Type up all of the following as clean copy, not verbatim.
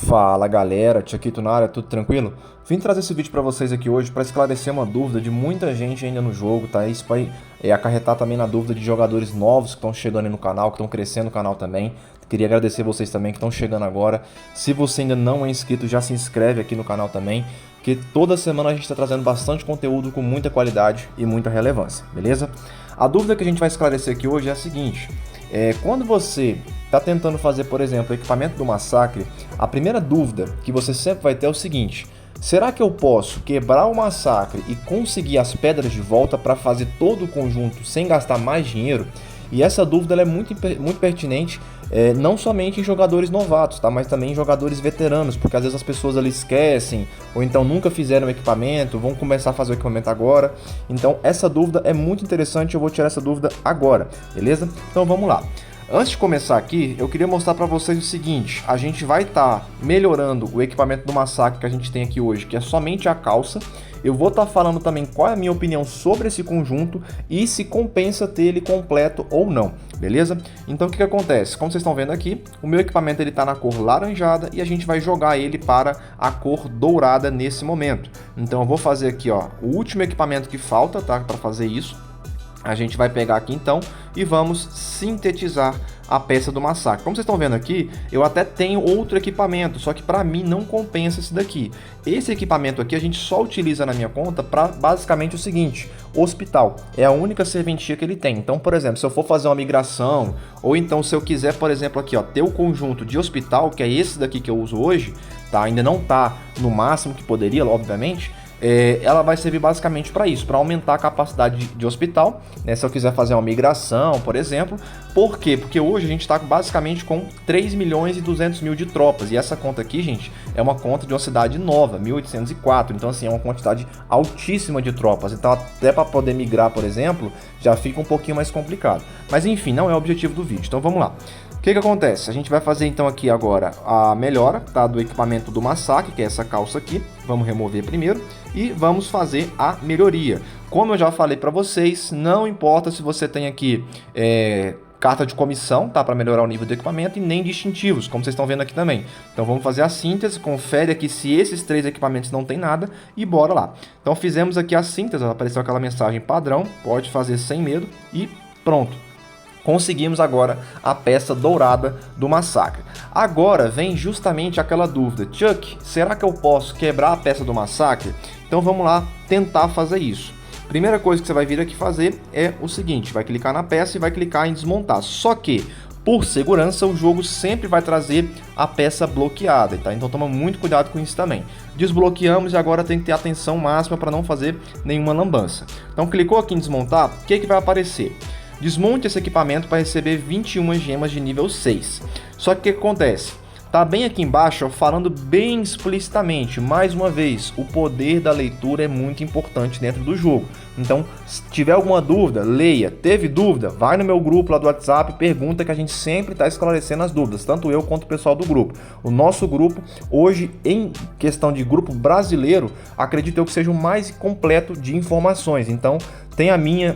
Fala galera, Tiaquito na área, tudo tranquilo? Vim trazer esse vídeo para vocês aqui hoje para esclarecer uma dúvida de muita gente ainda no jogo, tá? Isso vai acarretar também na dúvida de jogadores novos que estão chegando aí no canal, que estão crescendo no canal também. Queria agradecer vocês também que estão chegando agora. Se você ainda não é inscrito, já se inscreve aqui no canal também, que toda semana a gente está trazendo bastante conteúdo com muita qualidade e muita relevância, beleza? A dúvida que a gente vai esclarecer aqui hoje é a seguinte: quando você está tentando fazer, por exemplo, o equipamento do massacre, a primeira dúvida que você sempre vai ter é o seguinte: será que eu posso quebrar o massacre e conseguir as pedras de volta para fazer todo o conjunto sem gastar mais dinheiro? E essa dúvida ela é muito pertinente, não somente em jogadores novatos, tá? Mas também em jogadores veteranos, porque às vezes as pessoas ali esquecem, ou então nunca fizeram o equipamento, vão começar a fazer o equipamento agora. Então essa dúvida é muito interessante, eu vou tirar essa dúvida agora, beleza? Então vamos lá. Antes de começar aqui, eu queria mostrar para vocês o seguinte: a gente vai estar melhorando o equipamento do massacre que a gente tem aqui hoje, que é somente a calça. Eu vou estar falando também qual é a minha opinião sobre esse conjunto e se compensa ter ele completo ou não, beleza? Então o que acontece? Como vocês estão vendo aqui, o meu equipamento ele está na cor laranjada e a gente vai jogar ele para a cor dourada nesse momento. Então eu vou fazer aqui, ó, o último equipamento que falta, tá? Para fazer isso. A gente vai pegar aqui então e vamos sintetizar a peça do massacre. Como vocês estão vendo aqui, eu até tenho outro equipamento, só que para mim não compensa esse daqui. Esse equipamento aqui a gente só utiliza na minha conta para basicamente o seguinte: hospital. É a única serventia que ele tem. Então, por exemplo, se eu for fazer uma migração, ou então se eu quiser, por exemplo, aqui, ó, ter o conjunto de hospital, que é esse daqui que eu uso hoje, tá? Ainda não tá no máximo que poderia, obviamente. Ela vai servir basicamente para isso, para aumentar a capacidade de hospital, né? Se eu quiser fazer uma migração, por exemplo. Por quê? Porque hoje a gente está basicamente com 3 milhões e 200 mil de tropas, e essa conta aqui, gente, é uma conta de uma cidade nova, 1804, então assim, é uma quantidade altíssima de tropas, então até para poder migrar, por exemplo, já fica um pouquinho mais complicado. Mas enfim, não é o objetivo do vídeo, então vamos lá. O que acontece? A gente vai fazer então aqui agora a melhora, tá, do equipamento do massacre, que é essa calça aqui. Vamos remover primeiro e vamos fazer a melhoria. Como eu já falei para vocês, não importa se você tem aqui carta de comissão, tá, para melhorar o nível do equipamento, e nem distintivos, como vocês estão vendo aqui também. Então vamos fazer a síntese, confere aqui se esses três equipamentos não tem nada e bora lá. Então fizemos aqui a síntese, apareceu aquela mensagem padrão, pode fazer sem medo e pronto. Conseguimos agora a peça dourada do massacre. Agora vem justamente aquela dúvida: Chuck, será que eu posso quebrar a peça do massacre? Então vamos lá tentar fazer isso. Primeira coisa que você vai vir aqui fazer é o seguinte: vai clicar na peça e vai clicar em desmontar. Só que, por segurança, o jogo sempre vai trazer a peça bloqueada, tá? Então toma muito cuidado com isso também. Desbloqueamos e agora tem que ter atenção máxima para não fazer nenhuma lambança. Então clicou aqui em desmontar, o que vai aparecer? Desmonte esse equipamento para receber 21 gemas de nível 6. Só que o que acontece? Tá bem aqui embaixo, ó, falando bem explicitamente, mais uma vez, o poder da leitura é muito importante dentro do jogo. Então, se tiver alguma dúvida, leia. Teve dúvida? Vai no meu grupo lá do WhatsApp, pergunta, que a gente sempre está esclarecendo as dúvidas, tanto eu quanto o pessoal do grupo. O nosso grupo, hoje, em questão de grupo brasileiro, acredito eu que seja o mais completo de informações. Então, tem a minha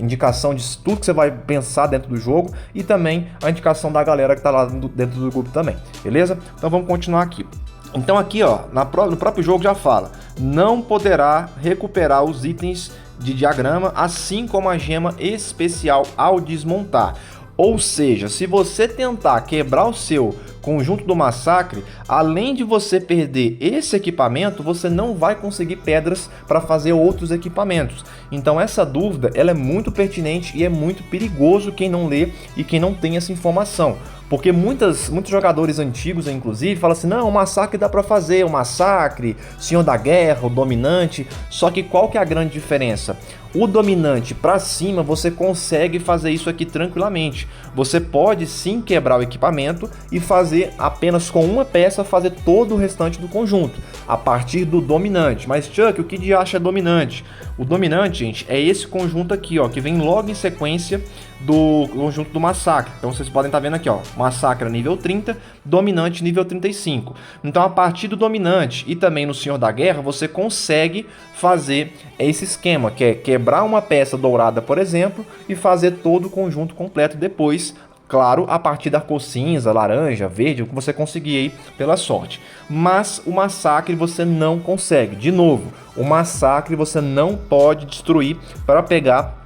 indicação de tudo que você vai pensar dentro do jogo e também a indicação da galera que está lá dentro do grupo também, beleza? Então vamos continuar aqui. Então aqui, ó, no próprio jogo já fala: não poderá recuperar os itens de diagrama, assim como a gema especial ao desmontar. Ou seja, se você tentar quebrar o seu conjunto do massacre, além de você perder esse equipamento, você não vai conseguir pedras para fazer outros equipamentos. Então essa dúvida ela é muito pertinente e é muito perigoso quem não lê e quem não tem essa informação. Porque muitos jogadores antigos, inclusive, falam assim: não, o massacre dá para fazer, o massacre, Senhor da Guerra, o dominante. Só que qual que é a grande diferença? O dominante para cima você consegue fazer isso aqui tranquilamente. Você pode sim quebrar o equipamento e fazer apenas com uma peça, fazer todo o restante do conjunto, a partir do dominante. Mas Chuck, o que de acha dominante? O dominante, gente, é esse conjunto aqui, ó, que vem logo em sequência do conjunto do massacre. Então vocês podem estar vendo aqui, ó, massacre nível 30, dominante nível 35. Então a partir do dominante e também no Senhor da Guerra, você consegue fazer esse esquema, que é quebrar uma peça dourada, por exemplo, e fazer todo o conjunto completo depois, Claro, a partir da cor cinza, laranja, verde, o que você conseguir aí pela sorte. Mas o massacre você não consegue. De novo, o massacre você não pode destruir para pegar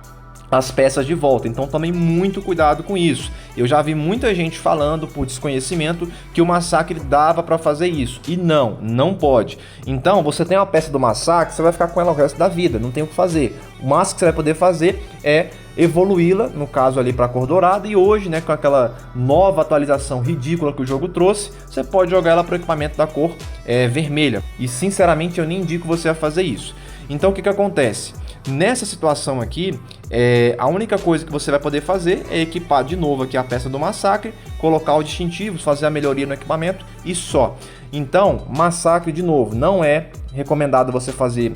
as peças de volta, então tomem muito cuidado com isso. Eu já vi muita gente falando por desconhecimento que o massacre dava para fazer isso, e não pode. Então você tem uma peça do massacre, você vai ficar com ela o resto da vida, não tem o que fazer. O máximo que você vai poder fazer é evoluí-la, no caso ali para a cor dourada, e hoje, né, com aquela nova atualização ridícula que o jogo trouxe, você pode jogar ela para o equipamento da cor vermelha, e sinceramente eu nem indico você a fazer isso. Então o que acontece? Nessa situação aqui, a única coisa que você vai poder fazer é equipar de novo aqui a peça do massacre, colocar os distintivos, fazer a melhoria no equipamento e só. Então, massacre de novo, não é recomendado você fazer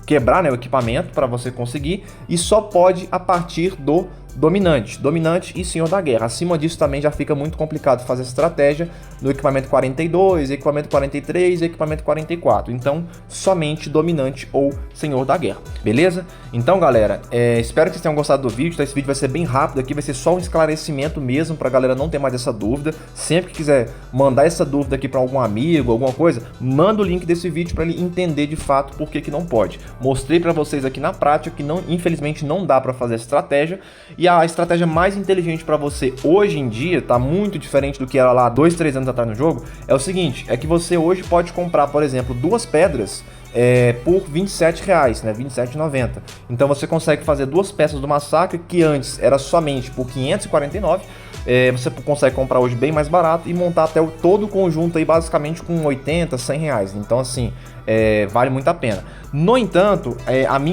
quebrar, né, o equipamento para você conseguir, e só pode a partir do dominante e senhor da guerra. Acima disso também já fica muito complicado fazer essa estratégia no equipamento 42, equipamento 43 e equipamento 44. Então, somente dominante ou senhor da guerra, beleza? Então, galera, espero que vocês tenham gostado do vídeo, tá? Esse vídeo vai ser bem rápido aqui, vai ser só um esclarecimento mesmo pra galera não ter mais essa dúvida. Sempre que quiser mandar essa dúvida aqui pra algum amigo, alguma coisa, manda o link desse vídeo pra ele entender de fato por que não pode. Mostrei pra vocês aqui na prática que infelizmente não dá pra fazer essa estratégia. E a estratégia mais inteligente para você hoje em dia, tá muito diferente do que era lá 2, 3 anos atrás no jogo, é o seguinte, é que você hoje pode comprar, por exemplo, 2 pedras por R$27, né, R$27,90. Então você consegue fazer 2 peças do massacre, que antes era somente por R$549, você consegue comprar hoje bem mais barato e montar até todo o conjunto aí basicamente com R$80, R$100. Então assim, vale muito a pena. No entanto,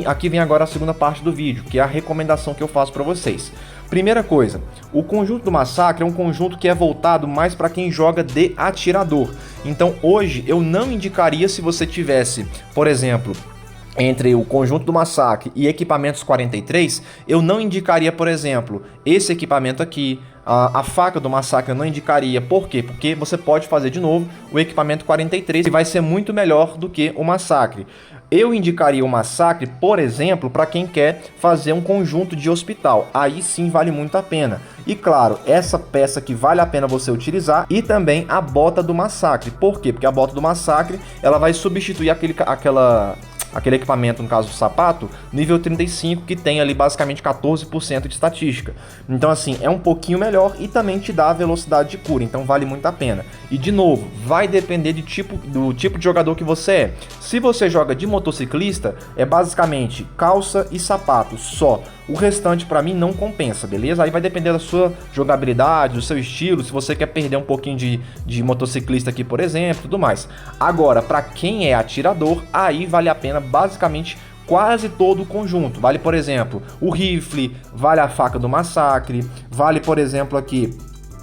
aqui vem agora a segunda parte do vídeo, que é a recomendação que eu faço para vocês. Primeira coisa, o conjunto do massacre é um conjunto que é voltado mais para quem joga de atirador. Então hoje eu não indicaria, se você tivesse, por exemplo, entre o conjunto do massacre e equipamentos 43, eu não indicaria, por exemplo, esse equipamento aqui. A faca do massacre eu não indicaria. Por quê? Porque você pode fazer de novo o equipamento 43 e vai ser muito melhor do que o massacre. Eu indicaria o massacre, por exemplo, para quem quer fazer um conjunto de hospital. Aí sim vale muito a pena. E claro, essa peça que vale a pena você utilizar, e também a bota do massacre. Por quê? Porque a bota do massacre ela vai substituir aquele equipamento, no caso do sapato, nível 35, que tem ali basicamente 14% de estatística. Então assim, é um pouquinho melhor e também te dá a velocidade de cura, então vale muito a pena. E de novo, vai depender do tipo de jogador que você é. Se você joga de motociclista, é basicamente calça e sapato só. O restante para mim não compensa, beleza? Aí vai depender da sua jogabilidade, do seu estilo, se você quer perder um pouquinho de motociclista aqui, por exemplo, tudo mais. Agora, para quem é atirador, aí vale a pena basicamente quase todo o conjunto. Vale, por exemplo, o rifle, vale a faca do massacre, vale, por exemplo, aqui...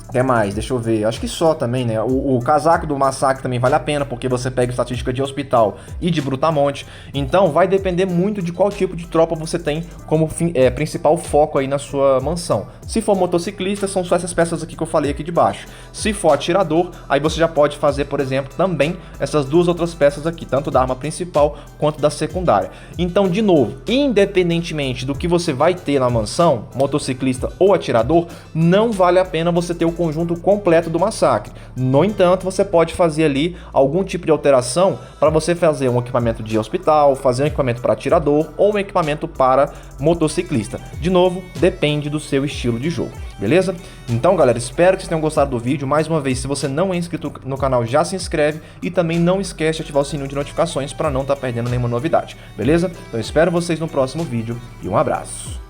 O que mais? Deixa eu ver. Acho que só também, né? O casaco do massacre também vale a pena, porque você pega estatística de hospital e de brutamonte. Então vai depender muito de qual tipo de tropa você tem como principal foco aí na sua mansão. Se for motociclista, são só essas peças aqui que eu falei aqui de baixo. Se for atirador, aí você já pode fazer, por exemplo, também essas duas outras peças aqui, tanto da arma principal quanto da secundária. Então, de novo, independentemente do que você vai ter na mansão, motociclista ou atirador, não vale a pena você ter o conjunto completo do massacre. No entanto, você pode fazer ali algum tipo de alteração para você fazer um equipamento de hospital, fazer um equipamento para atirador ou um equipamento para motociclista. De novo, depende do seu estilo de jogo, beleza? Então, galera, espero que vocês tenham gostado do vídeo. Mais uma vez, se você não é inscrito no canal, já se inscreve e também não esquece de ativar o sininho de notificações para não estar perdendo nenhuma novidade, beleza? Então, espero vocês no próximo vídeo e um abraço.